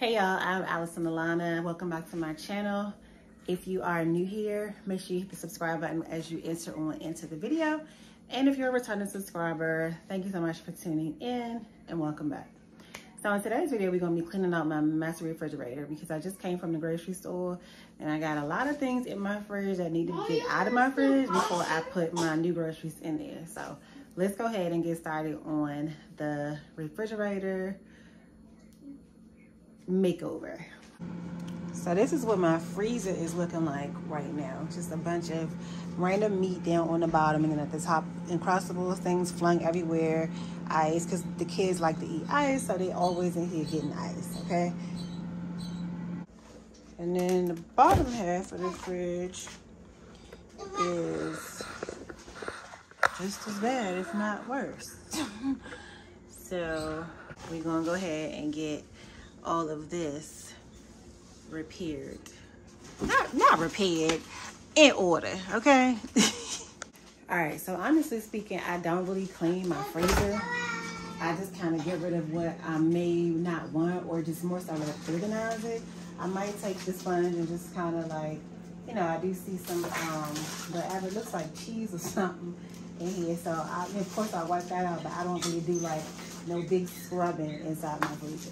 Hey y'all, I'm Allison Alanna. Welcome back to my channel. If you are new here, make sure you hit the subscribe button as you enter on into the video. And if you're a returning subscriber, thank you so much for tuning in and welcome back. So in today's video, we're gonna be cleaning out my messy refrigerator because I just came from the grocery store and I got a lot of things in my fridge that need to get out of my fridge before I put my new groceries in there. So let's go ahead and get started on the refrigerator makeover. So this is what my freezer is looking like right now. Just a bunch of random meat down on the bottom, and then at the top, Uncrustables, things flung everywhere. Ice, because the kids like to eat ice, so they always in here getting ice, okay? And then the bottom half of the fridge is just as bad, if not worse. So we're gonna go ahead and get all of this repaired. Not repaired, in order, okay? All right, so honestly speaking, I don't really clean my freezer. I just kind of get rid of what I may not want, or just more so like organize it. I might take the sponge and just kind of like, you know, I do see some whatever, it looks like cheese or something in here. So of course I wipe that out, but I don't really do like no big scrubbing inside my freezer.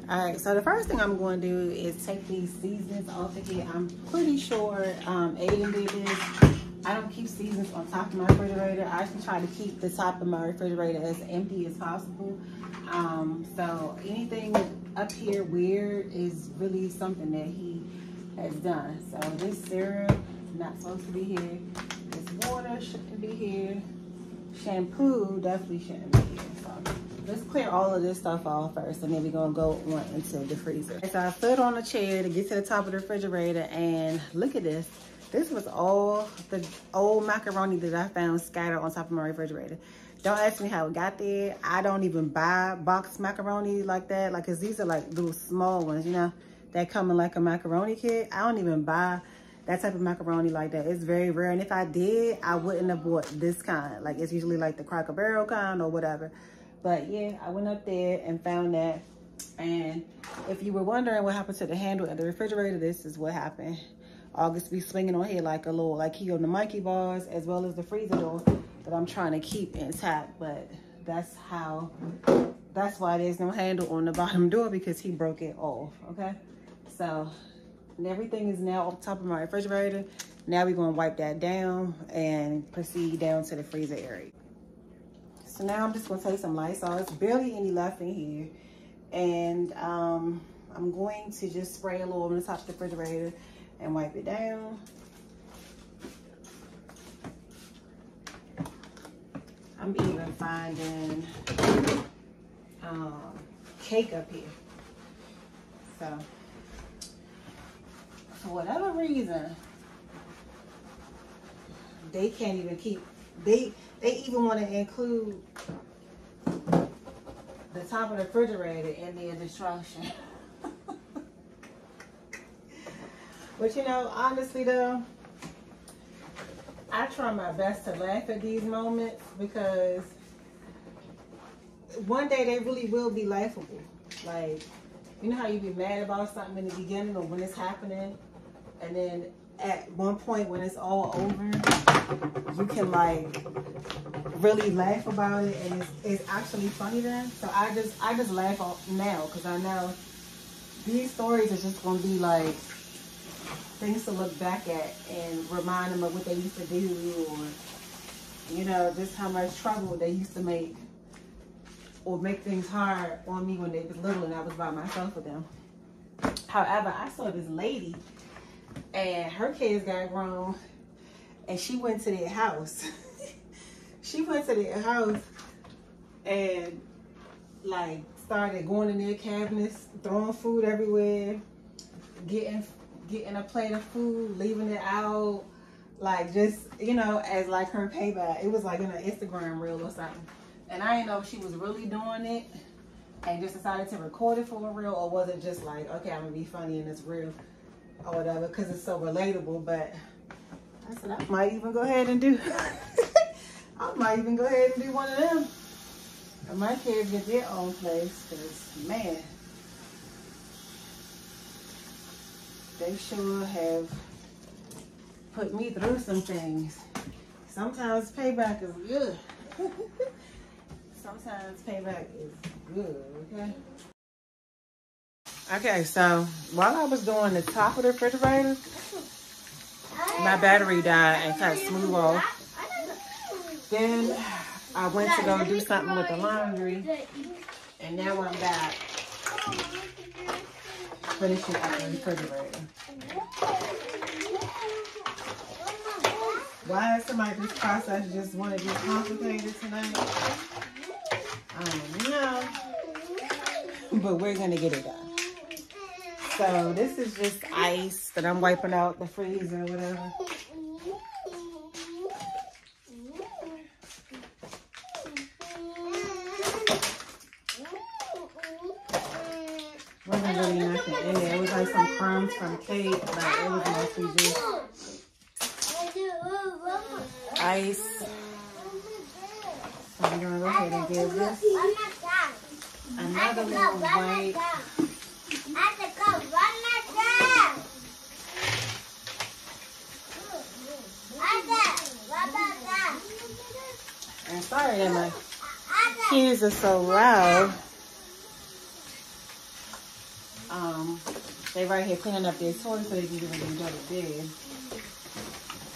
All right, so the first thing I'm going to do is take these seasonings off of here. I'm pretty sure Aiden did this. I don't keep seasonings on top of my refrigerator. I actually try to keep the top of my refrigerator as empty as possible. So anything up here weird is really something that he has done. So this syrup, not supposed to be here. This water shouldn't be here. Shampoo definitely shouldn't be here. So let's clear all of this stuff off first, and then we're gonna go on into the freezer. So I stood on a chair to get to the top of the refrigerator, and look at this. This was all the old macaroni that I found scattered on top of my refrigerator. Don't ask me how it got there. I don't even buy boxed macaroni like that, like, cause these are like little small ones, you know, that come in like a macaroni kit. I don't even buy that type of macaroni like that. It's very rare, and if I did, I wouldn't have bought this kind. Like, it's usually like the Cracker Barrel kind or whatever. But yeah, I went up there and found that. And if you were wondering what happened to the handle of the refrigerator, this is what happened. August be swinging on here like a little, like he on the monkey bars, as well as the freezer door that I'm trying to keep intact. But that's why there's no handle on the bottom door, because he broke it off, okay? So everything is now on top of my refrigerator. Now we're gonna wipe that down and proceed down to the freezer area. So now I'm just gonna take some Lysol. There's barely any left in here. And I'm going to just spray a little on the top of the refrigerator and wipe it down. I'm even finding cake up here. So for whatever reason, they can't even keep, they even want to include the top of the refrigerator in their destruction. But you know, honestly though, I try my best to laugh at these moments, because one day they really will be laughable. Like, you know how you be mad about something in the beginning or when it's happening, and then at one point when it's all over, you can like really laugh about it, and it's actually funny then. So I just laugh now, because I know these stories are just gonna be like things to look back at and remind them of what they used to do, or you know, just how much trouble they used to make, or make things hard on me when they was little and I was by myself with them. However, I saw this lady and her kids got grown, and she went to their house. She went to their house and like started going in their cabinets, throwing food everywhere, getting a plate of food, leaving it out, like just, you know, as like her payback. It was like in an Instagram reel or something. And I didn't know if she was really doing it and just decided to record it for a reel, or was it just like, okay, I'm gonna be funny and it's real or whatever, because it's so relatable. But I said I might even go ahead and do I might even go ahead and do one of them. And my kids get their own place, because man, they sure have put me through some things. Sometimes payback is good. Sometimes payback is good, okay? Okay, so while I was doing the top of the refrigerator, my battery died and cut smooth off. Then I went to go do something with the laundry, and now I'm back finishing up the refrigerator. Why is somebody this process just want to be complicated tonight? I don't know, but we're gonna get it done. So this is just ice that I'm wiping out the freezer or whatever. Wasn't really nothing in there. It was like some crumbs from cake, but it was mostly just ice. So I'm gonna go ahead and give this another little wipe. I'm sorry that my kids are so loud. They right here cleaning up their toys so they can get ready to go to bed.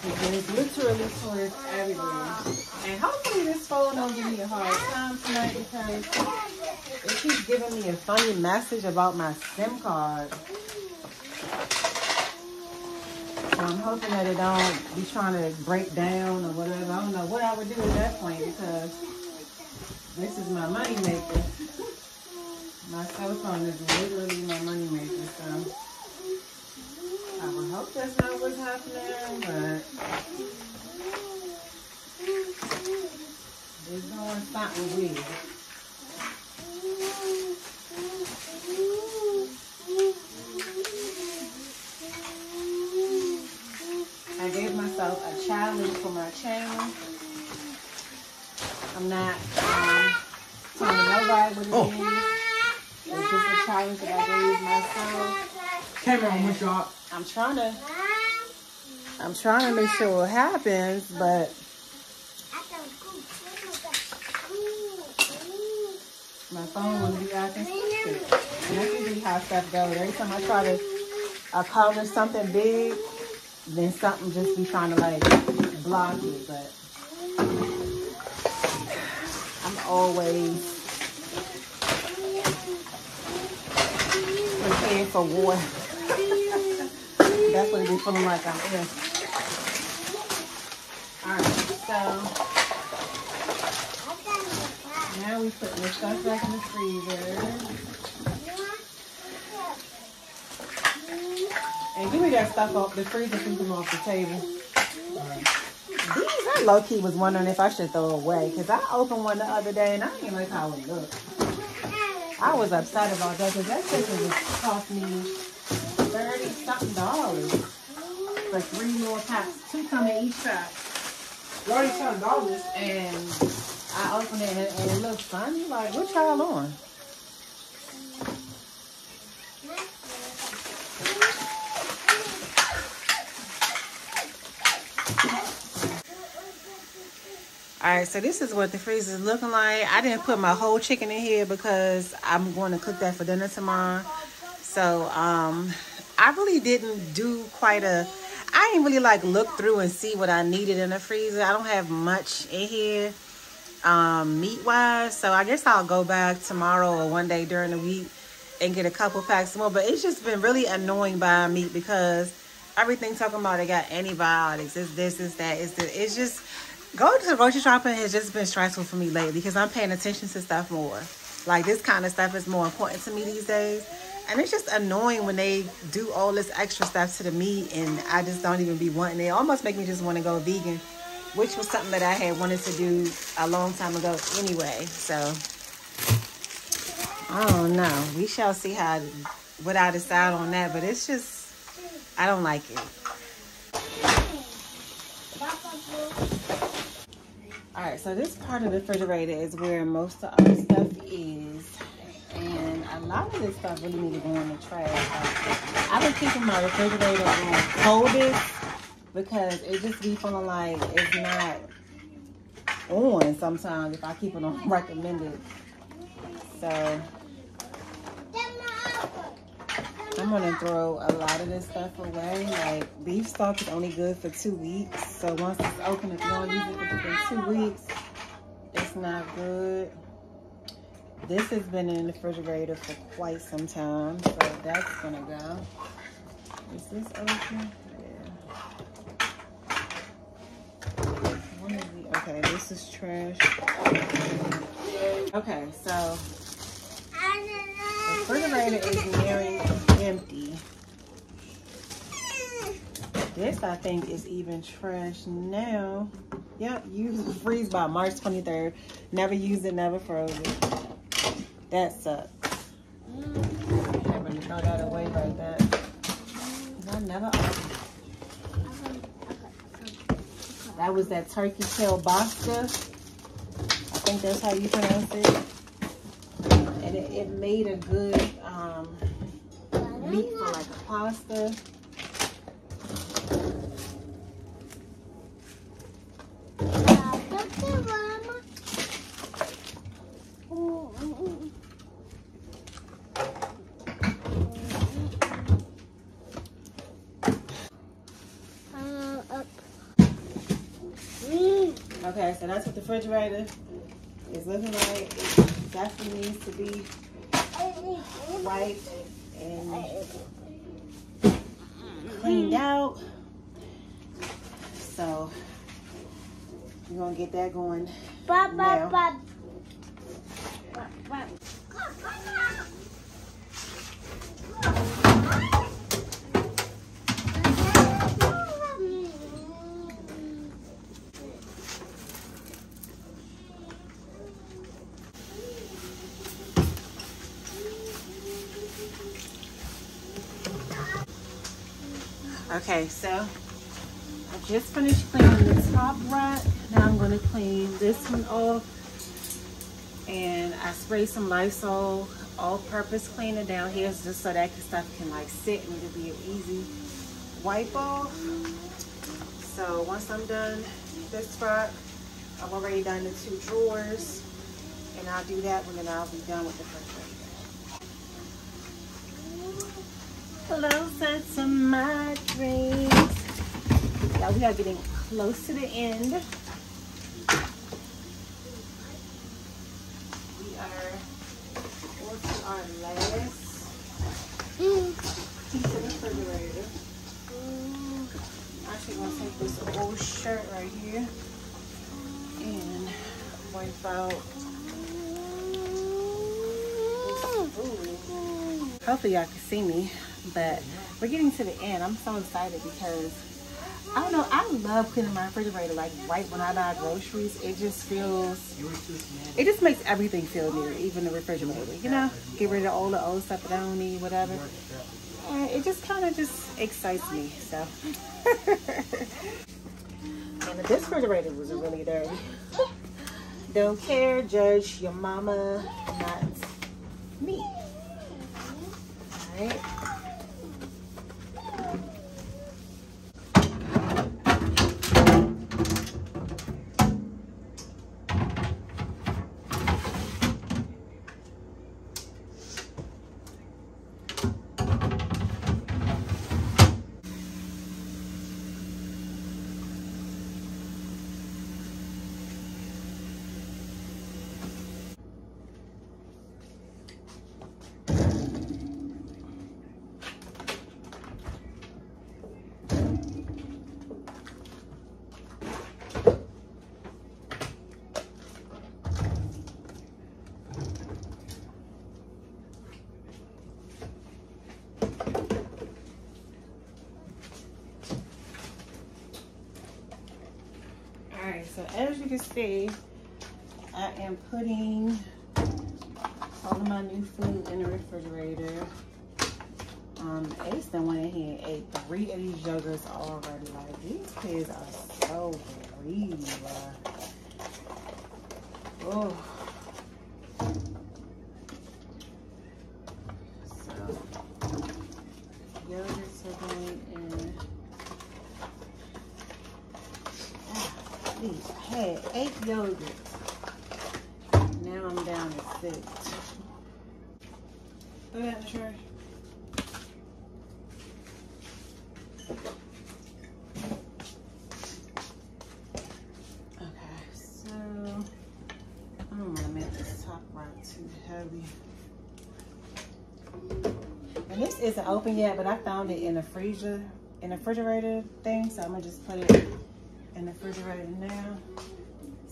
There's literally toys everywhere. And hopefully this phone don't give me a hard time tonight because it keeps giving me a funny message about my SIM card. So I'm hoping that it don't be trying to break down or whatever. I don't know what I would do at that point because this is my money maker. My cell phone is literally my money maker, so I would hope that's not what's happening, but it's doing something weird. I gave myself a challenge for my channel. I'm not telling nobody what it is. It's just a challenge that I gave myself. Camera on my shot. I'm trying to make sure it happens, but my phone wouldn't be acting stupid. And that's usually how stuff goes. Every time I try to accomplish something big, then something just be trying to like block it. But I'm always prepared for war. That's what it be feeling like I'm in. Alright, so now we put this stuff back in the freezer. And give me that stuff off the freezer so you can off the table. These, I low-key was wondering if I should throw away because I opened one the other day and I didn't like how it looked. I was upset about that because that chicken was cost me $30-something for 3 more packs. 2 come in each pack. $30-something. And I opened it and it looked funny. Like, what y'all on? Alright, so this is what the freezer is looking like. I didn't put my whole chicken in here because I'm going to cook that for dinner tomorrow. So, I really didn't do quite a... I didn't really like look through and see what I needed in the freezer. I don't have much in here meat-wise. So, I guess I'll go back tomorrow or one day during the week and get a couple packs more. But it's just been really annoying buying meat because everything talking about it got antibiotics. It's this, it's that. It's just... Going to the grocery shopping has just been stressful for me lately because I'm paying attention to stuff more. Like, this kind of stuff is more important to me these days. And it's just annoying when they do all this extra stuff to the meat and I just don't even be wanting it. It almost make me just want to go vegan, which was something that I had wanted to do a long time ago anyway. So, I don't know. We shall see what I decide on that. But it's just, I don't like it. Alright, so this part of the refrigerator is where most of our stuff is. And a lot of this stuff really need to go in the trash. Like, I've been keeping my refrigerator on coldest because it just be feeling like it's not on sometimes if I keep it on recommended. So I'm gonna throw a lot of this stuff away. Like, beef stock is only good for 2 weeks. So once it's open, if you don't use it within 2 weeks, it's not good. This has been in the refrigerator for quite some time, so that's gonna go. Is this open? Yeah. Okay, this is trash. Okay, so the refrigerator is nearing empty. This, I think, is even trash now. Yep, use freeze by March 23rd. Never used it, never froze it. That sucks. I'm gonna throw that away like that. I never opened. That was that turkey kielbasa. I think that's how you pronounce it. And it made a good meat for like a pasta. Okay, so that's what the refrigerator is looking like. It definitely needs to be wiped and cleaned out. So we're gonna get that going now. Okay, so I just finished cleaning the top rack. Now I'm going to clean this one off. And I sprayed some Lysol all-purpose cleaner down here just so that stuff can like sit and it'll be an easy wipe off. So once I'm done this rack, I've already done the 2 drawers. And I'll do that one and I'll be done with the refrigerator. Closer to my dreams. Yeah, we are getting close to the end. We are on to our last piece of the refrigerator. I'm actually going to take this old shirt right here and wipe out. Hopefully y'all can see me. But we're getting to the end. I'm so excited because I don't know, I love cleaning my refrigerator like right when I buy groceries. It just makes everything feel new, even the refrigerator, you know? Get rid of all the old stuff that I don't need, whatever. And it just kind of just excites me, so. And this refrigerator was really dirty. Don't care, judge your mama, not me. All right. So as you can see, I am putting all of my new food in the refrigerator. Ace done went in here and ate 3 of these yogurts already. Like, these kids are so greedy. Oh. Yogurts are going in. Please, I had 8 yogurts. Now I'm down to 6. Put that in the trash. Okay, so I don't want to make this top right too heavy. And this isn't open yet, but I found it in the freezer, in the refrigerator thing, so I'm gonna just put it in the refrigerator now.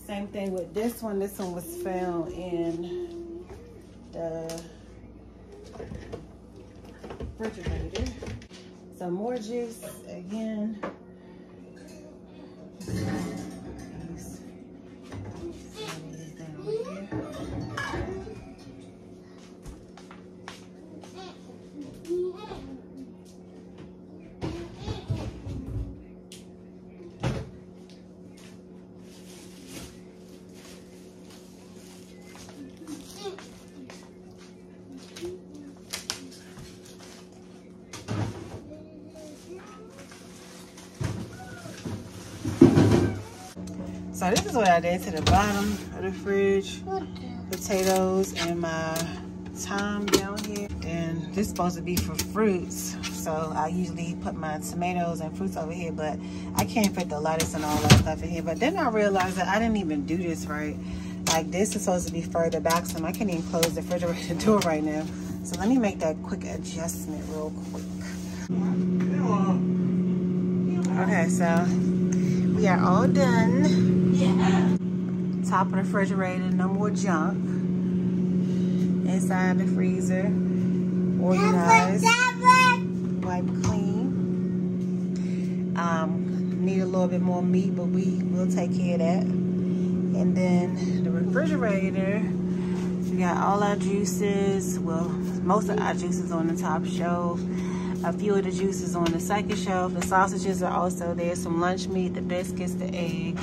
Same thing with this one. This one was found in the refrigerator. Some more juice again. So this is what I did to the bottom of the fridge. Potatoes and my thyme down here. And this is supposed to be for fruits. So I usually put my tomatoes and fruits over here, but I can't fit the lettuce and all that stuff in here. But then I realized that I didn't even do this right. Like this is supposed to be further back, so I can't even close the refrigerator door right now. So let me make that quick adjustment real quick. Okay, so we are all done. Yeah. Top of the refrigerator, no more junk. Inside the freezer, organized, wipe clean. Need a little bit more meat, but we will take care of that. And then the refrigerator, we got all our juices. Well, most of our juices on the top shelf. A few of the juices on the second shelf. The sausages are also there. Some lunch meat, the biscuits, the eggs.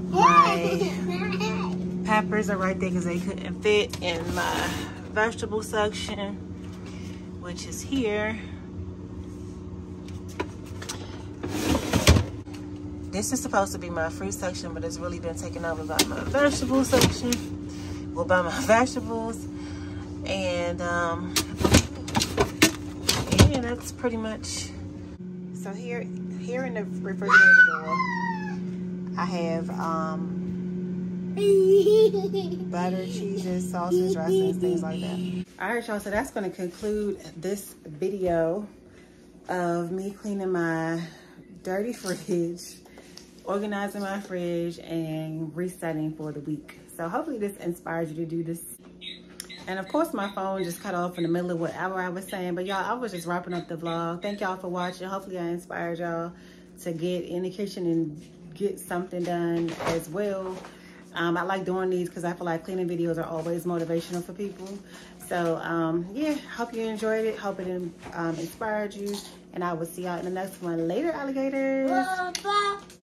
My peppers are right there because they couldn't fit in my vegetable section, which is here. This is supposed to be my fruit section, but it's really been taken over by my vegetable section. Well, by my vegetables. And yeah, that's pretty much. So here in the refrigerator door, I have butter, cheeses, sauces, dressings, things like that. All right, y'all, so that's going to conclude this video of me cleaning my dirty fridge, organizing my fridge, and resetting for the week. So hopefully this inspires you to do this. And of course, my phone just cut off in the middle of whatever I was saying. But y'all, I was just wrapping up the vlog. Thank y'all for watching. Hopefully I inspired y'all to get in the kitchen and get something done as well. I like doing these because I feel like cleaning videos are always motivational for people. So yeah, hope you enjoyed it. Hope it inspired you. And I will see y'all in the next one. Later, alligators.